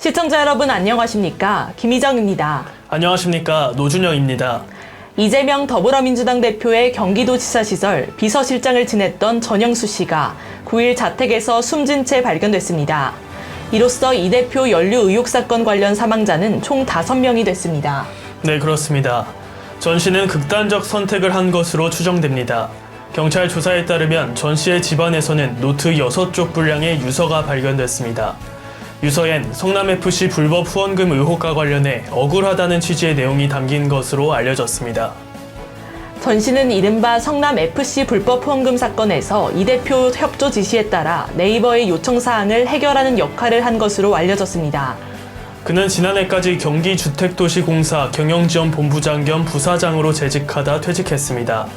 시청자 여러분 안녕하십니까? 김희정입니다. 안녕하십니까? 노준영입니다. 이재명 더불어민주당 대표의 경기도지사 시절 비서실장을 지냈던 전영수 씨가 9일 자택에서 숨진 채 발견됐습니다. 이로써 이 대표 연루 의혹 사건 관련 사망자는 총 5명이 됐습니다. 네, 그렇습니다. 전 씨는 극단적 선택을 한 것으로 추정됩니다. 경찰 조사에 따르면 전 씨의 집안에서는 노트 6쪽 분량의 유서가 발견됐습니다. 유서엔 성남FC 불법 후원금 의혹과 관련해 억울하다는 취지의 내용이 담긴 것으로 알려졌습니다. 전 씨는 이른바 성남FC 불법 후원금 사건에서 이 대표 협조 지시에 따라 네이버의 요청 사항을 해결하는 역할을 한 것으로 알려졌습니다. 그는 지난해까지 경기주택도시공사 경영지원본부장 겸 부사장으로 재직하다 퇴직했습니다.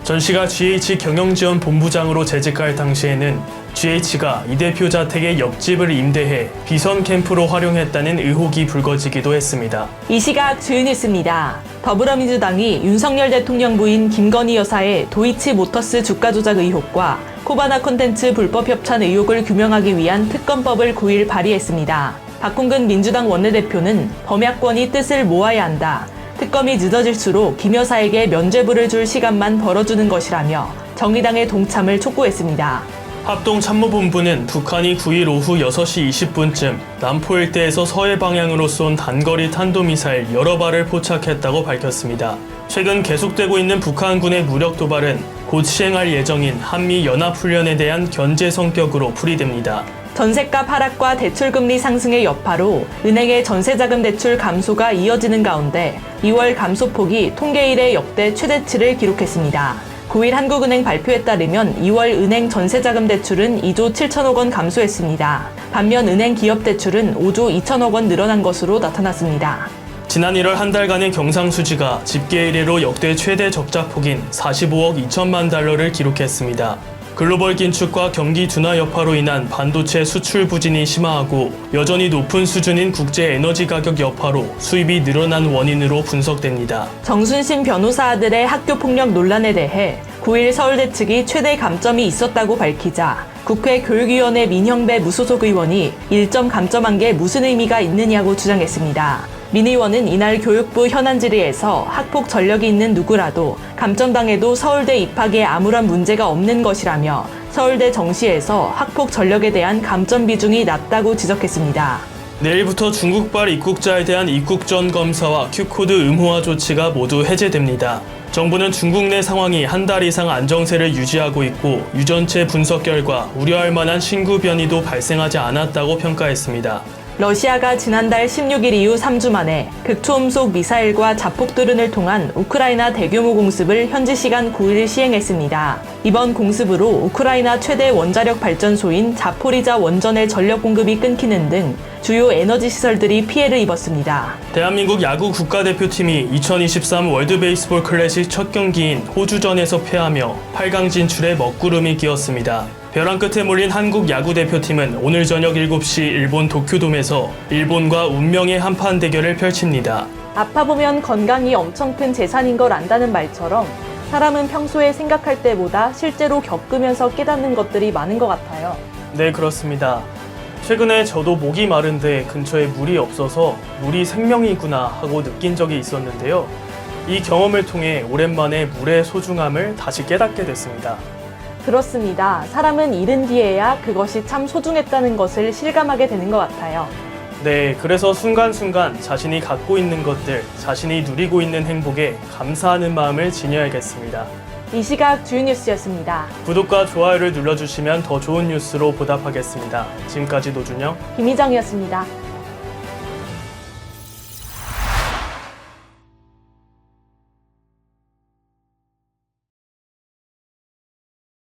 전 씨가 GH 경영지원본부장으로 재직할 당시에는 GH가 이 대표 자택의 옆집을 임대해 비선 캠프로 활용했다는 의혹이 불거지기도 했습니다. 이 시각 주요 뉴스입니다. 더불어민주당이 윤석열 대통령 부인 김건희 여사의 도이치모터스 주가 조작 의혹과 코바나 콘텐츠 불법 협찬 의혹을 규명하기 위한 특검법을 9일 발의했습니다. 박홍근 민주당 원내대표는 범야권이 뜻을 모아야 한다. 특검이 늦어질수록 김 여사에게 면죄부를 줄 시간만 벌어주는 것이라며 정의당의 동참을 촉구했습니다. 합동참모본부는 북한이 9일 오후 6시 20분쯤 남포 일대에서 서해 방향으로 쏜 단거리 탄도미사일 여러 발을 포착했다고 밝혔습니다. 최근 계속되고 있는 북한군의 무력 도발은 곧 시행할 예정인 한미 연합훈련에 대한 견제 성격으로 풀이됩니다. 전셋값 하락과 대출금리 상승의 여파로 은행의 전세자금 대출 감소가 이어지는 가운데 2월 감소폭이 통계 이래 역대 최대치를 기록했습니다. 9일 한국은행 발표에 따르면 2월 은행 전세자금 대출은 2조 7천억 원 감소했습니다. 반면 은행 기업대출은 5조 2천억 원 늘어난 것으로 나타났습니다. 지난 1월 한 달간의 경상수지가 집계 이래로 역대 최대 적자폭인 45억 2천만 달러를 기록했습니다. 글로벌 긴축과 경기 둔화 여파로 인한 반도체 수출 부진이 심화하고 여전히 높은 수준인 국제 에너지 가격 여파로 수입이 늘어난 원인으로 분석됩니다. 정순신 변호사 아들의 학교폭력 논란에 대해 9일 서울대 측이 최대 감점이 있었다고 밝히자 국회 교육위원회 민형배 무소속 의원이 1점 감점한 게 무슨 의미가 있느냐고 주장했습니다. 민 의원은 이날 교육부 현안 질의에서 학폭 전력이 있는 누구라도 감점당해도 서울대 입학에 아무런 문제가 없는 것이라며 서울대 정시에서 학폭 전력에 대한 감점 비중이 낮다고 지적했습니다. 내일부터 중국발 입국자에 대한 입국 전 검사와 Q코드 의무화 조치가 모두 해제됩니다. 정부는 중국 내 상황이 한 달 이상 안정세를 유지하고 있고 유전체 분석 결과 우려할 만한 신규 변이도 발생하지 않았다고 평가했습니다. 러시아가 지난달 16일 이후 3주 만에 극초음속 미사일과 자폭 드론을 통한 우크라이나 대규모 공습을 현지 시간 9일 시행했습니다. 이번 공습으로 우크라이나 최대 원자력 발전소인 자포리자 원전의 전력 공급이 끊기는 등 주요 에너지 시설들이 피해를 입었습니다. 대한민국 야구 국가대표팀이 2023 월드베이스볼 클래식 첫 경기인 호주전에서 패하며 8강 진출에 먹구름이 끼었습니다. 벼랑 끝에 몰린 한국 야구대표팀은 오늘 저녁 7시 일본 도쿄돔에서 일본과 운명의 한판 대결을 펼칩니다. 아파보면 건강이 엄청 큰 재산인 걸 안다는 말처럼 사람은 평소에 생각할 때보다 실제로 겪으면서 깨닫는 것들이 많은 것 같아요. 네, 그렇습니다. 최근에 저도 목이 마른데 근처에 물이 없어서 물이 생명이구나 하고 느낀 적이 있었는데요. 이 경험을 통해 오랜만에 물의 소중함을 다시 깨닫게 됐습니다. 그렇습니다. 사람은 잃은 뒤에야 그것이 참 소중했다는 것을 실감하게 되는 것 같아요. 네, 그래서 순간순간 자신이 갖고 있는 것들, 자신이 누리고 있는 행복에 감사하는 마음을 지녀야겠습니다. 이 시각 주요 뉴스였습니다. 구독과 좋아요를 눌러주시면 더 좋은 뉴스로 보답하겠습니다. 지금까지 노준영, 김희정이었습니다.